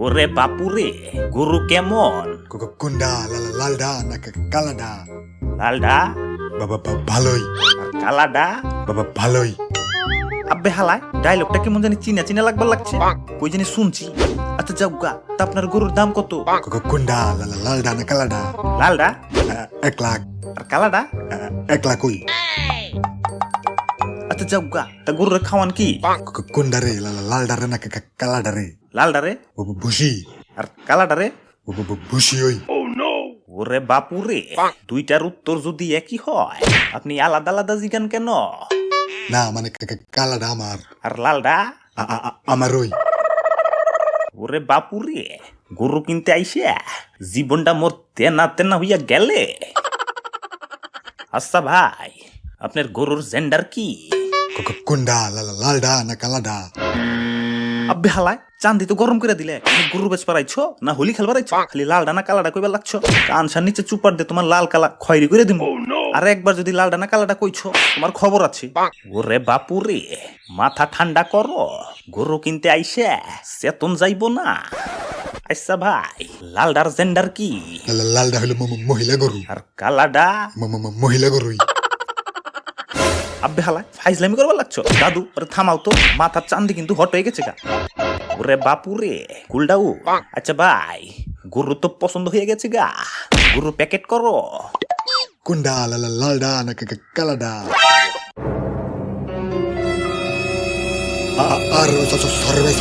ওরে বাপুরে, গরু কেমন? কোনডা লালডা না কালাডা? লালডা বাবা ভালোই। আর কালাডা? বাবা ভালোই। আব্বে হালায় ডায়লগটা কেমন জানি চিনা চিনা লাগবার লাগছে, কই জানি শুনছি। আচ্ছা যাও গা, তা আপনার গরুর দাম কত? কোনডা লালডা না কালাডা? লালডা 1 লাখ। আর কালাডা? 1 লাখ কই। আচ্ছা যাও গা, তা গরুর খাওয়ান কি? কোনডা রে লালডা রে না কালাডা রে? লালডা রে। ভুসি। আর কালাডা রে? ভুসি ওই। ওরে বাপুরে, দুইটার উত্তর যদি একই হয় আপনি আলাদা আলাদা জিগান কেন? না মানে কালাডা আমার। আর লালডা? আমার ওই। ওরে বাপুরে, গরু কিনতে আইসে জীবনটা মোর তেনা তেনা হইয়া গেলে। আচ্ছা ভাই, আপনার গরুর জেন্ডার কি? কোনডা লালডা না কালাডা? আব্বে হালায় চান্দি তো গরম করে দিলে, গরু বেচ পারাইছো না হোলি খেলবার আইছো? খালি লালডা না কালাডা কইবার লাগছো? কানসার নিচে চুপার দে তোমার লাল কালা খয়েরি করে দিব। আর একবার যদি লালডা না কালাডা কইছো তোমার খবর আছে। ওরে বাপুরে, মাথা ঠান্ডা করো, গরু কিনতে আইসে চেতন যাইবো না। আচ্ছা ভাই, লালডার জেন্ডার কি? লালডা হলো মহিলা গরু। আর কালাডা? মহিলা গরুই। আব্বে হালায় ফাইজলামি করবার লাগছো? দাদু ওরে থামাও তো, মাথার চান্দি কিন্তু হট হয়ে গেছে গা। ওরে বাপুরে কুলডাউ। আচ্ছা ভাই, গরু তো পছন্দ হয়ে গেছে গা, গরু প্যাকেট করো। কোনডা লালডা না কালাডা? আর সরবে